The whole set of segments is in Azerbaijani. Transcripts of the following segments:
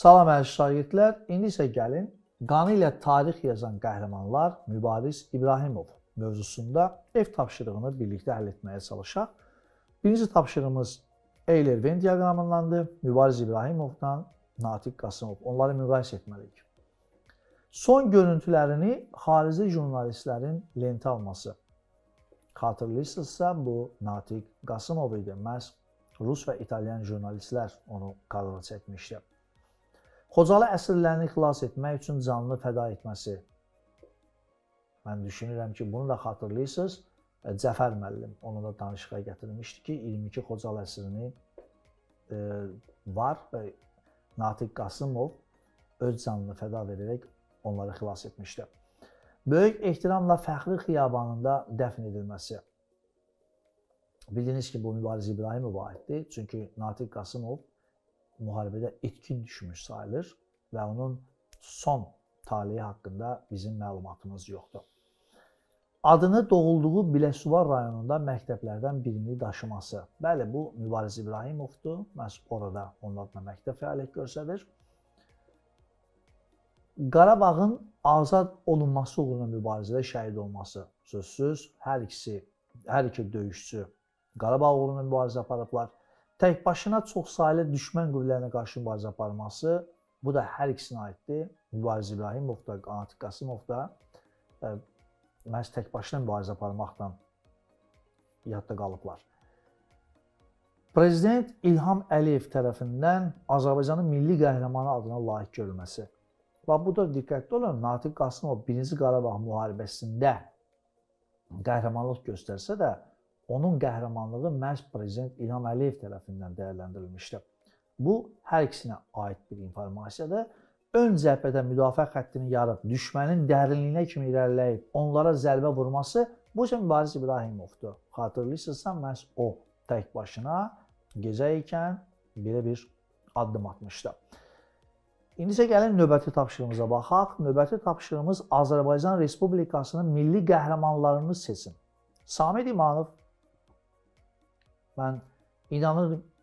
Salam əziz şagirdlər, indi isə gəlin qanı ilə tarix yazan qəhrəmanlar Mübariz İbrahimov mövzusunda ev tapşırığını birlikdə həll etməyə çalışaq. Birinci tapşırığımız Eyler-Venn diaqramındandır. Mübariz İbrahimovla Natiq Qasımov. Onları müqayisə etməliyik. Son görüntülərini xarici jurnalistlərin lentə alması. Xatırlayırsınızsa, bu Natiq Qasımov idi. Məhz Rus və İtalyan jurnalistlər onu kadra çəkmişdi. Xocalı əsirlərini xilas etmək üçün canını fəda etməsi. Mən düşünürəm ki, bunu da xatırlayırsınız. Cəfər müəllim onu da danışığa gətirmişdi ki, 22 Xocalıəsirini var və Natiq Qasımov öz canını fəda verərək onları xilas etmişdi. Böyük ehtiramla Fəxri xiyabanında dəfn edilməsi. Bildiniz ki, bu Mübariz İbrahimova aiddir. Çünki Natiq Qasımov müharibədə itkin düşmüş sayılır və onun son talihi haqqında bizim məlumatımız yoxdur. Adını doğulduğu Biləsuvar rayonunda məktəblərdən birini daşıması. Bəli, bu Mübariz İbrahimovdur. Məhz orada onun adına məktəb fəaliyyət göstərir. Qarabağın azad olunması uğruna mübarizədə şəhid olması sözsüz. Hər iki döyüşçü Qarabağ uğruna mübarizə aparıblar. Tək başına çox saylı düşmən qüvvələrinə qarşı mübarizə aparması, bu da hər ikisinə aiddir. Mübariz İbrahimov da, Natiq Qasımov da məhz tək başına mübarizə aparmaqla yadda qalıblar. Prezident İlham Əliyev tərəfindən Azərbaycanın milli qəhrəmanı adına layiq görülməsi. Və bu da diqqətli olun, Natiq Qasımov 1-ci Qarabağ müharibəsində qəhrəmanlıq göstərsə də, onun qəhrəmanlığı məhz Prezident İlham Əliyev tərəfindən dəyərləndirilmişdir. Bu, hər ikisinə aid bir informasiyadır. Ön cəbhədə müdafiə xəttini yarıb, düşmənin dərinliyinə kimi irəliləyib, onlara zərbə vurması bu isə Mübariz İbrahimovdur. Xatırlayırsınızsa, məhz o tək başına gecə ikən belə bir addım atmışdı. İndi isə gəlin növbəti tapşırığımıza baxaq. Növbəti tapşırığımız Azərbaycan Respublikasının milli qəhrəmanlarını seçin. Samid İmanov, mən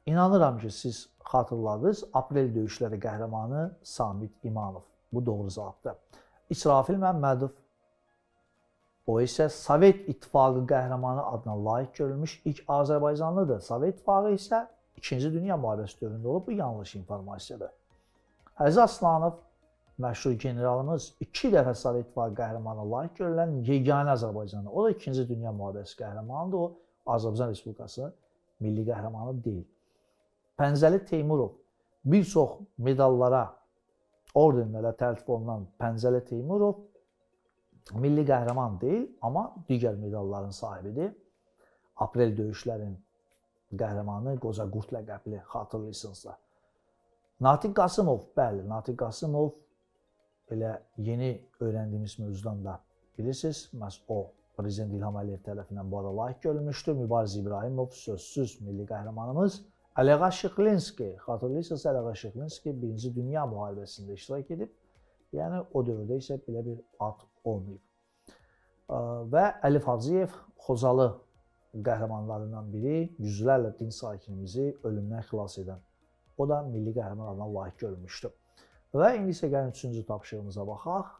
inanıram ki, siz xatırladınız, aprel döyüşləri qəhrəmanı Samid İmanov. Bu doğru cavabdır. İsrafil Məmmədov, o isə Sovet İttifaqı qəhrəmanı adına layiq görülmüş ilk Azərbaycanlıdır. Sovet İttifaqı isə 2-ci Dünya müharibəsi dövründə olub, bu yanlış informasiyadır. Əziz Aslanov, məşhur generalımız 2 dəfə Sovet İttifaqı qəhrəmanına layiq görülən yeganə Azərbaycanlı. O da 2-ci Dünya müharibəsi qəhrəmanıdır. O, Azərbaycan Respublikası milli qəhrəmanı deyil. Pəncəli Teymurov, bir çox medallara, ordenlərə təltif olunan Pəncəli Teymurov milli qəhrəman deyil, amma digər medalların sahibidir. Aprel döyüşlərin qəhrəmanı Qoca Qurd ləqəbli, xatırlayırsınızlar. Natiq Qasımov, bəli, Natiq Qasımov elə yeni öyrəndiyimiz mövzudan da bilirsiniz, məhz o Prezident İlham Əliyev tərəfindən bu arada layiq görülmüşdür. Mübariz İbrahimov sözsüz milli qəhrəmanımız. Ələqa Şıxlinski, xatırlayırsınız, Ələqa Şıxlinski 1-ci Dünya müharibəsində iştirak edib. Yəni, o dövrdə isə belə bir ad olmayıb. Və Əlif Hacıyev Xocalı qəhrəmanlarından biri, yüzlərlə din sakinimizi ölümdən xilas edən. O da milli qəhrəman adına layiq görülmüşdür. Və indi isə gəlin 3-cü tapşırığımıza baxaq.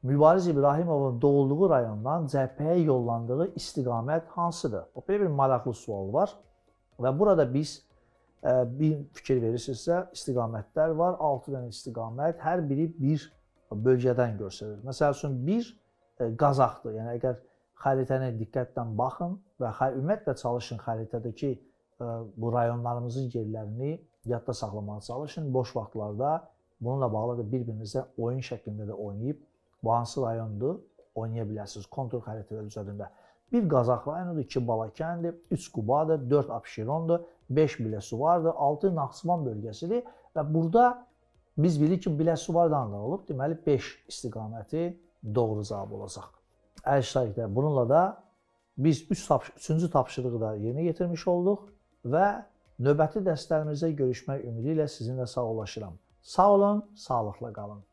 Mübariz İbrahimovun doğulduğu rayondan cəbhəyə yollandığı istiqamət hansıdır? Belə bir maraqlı sual var. Və burada biz bir fikir verirsinizsə, istiqamətlər var. 6 dənə istiqamət, hər biri bir bölgədən göstərir. Məsəl üçün, bir Qazaxdır. Yəni, əgər xəritəni diqqətlə baxın və ümumiyyətlə çalışın xəritədəki bu rayonlarımızın yerlərini yadda saxlamağa çalışın. Boş vaxtlarda bununla bağlı da bir-birinizə oyun şəklində də oynayıb, bu hansı rayondur, oynaya bilərsiniz kontur xəritələr üzərində. 1 Qazax rayonudur, 2 Balakəndir, 3 Qubadır, 4 Abşerondur, 5 Biləsuvardır, 6 Naxçıvan bölgəsidir və burada biz bilirik ki, Biləsuvardan da olub, deməli 5 istiqaməti doğru cavab olacaq. Əziz şagirdlər, bununla da biz 3-cü tapşırığı da yerinə yetirmiş olduq və növbəti dərslərimizdə görüşmək ümidi ilə sizinlə sağollaşıram. Sağ olun, sağlıqla qalın.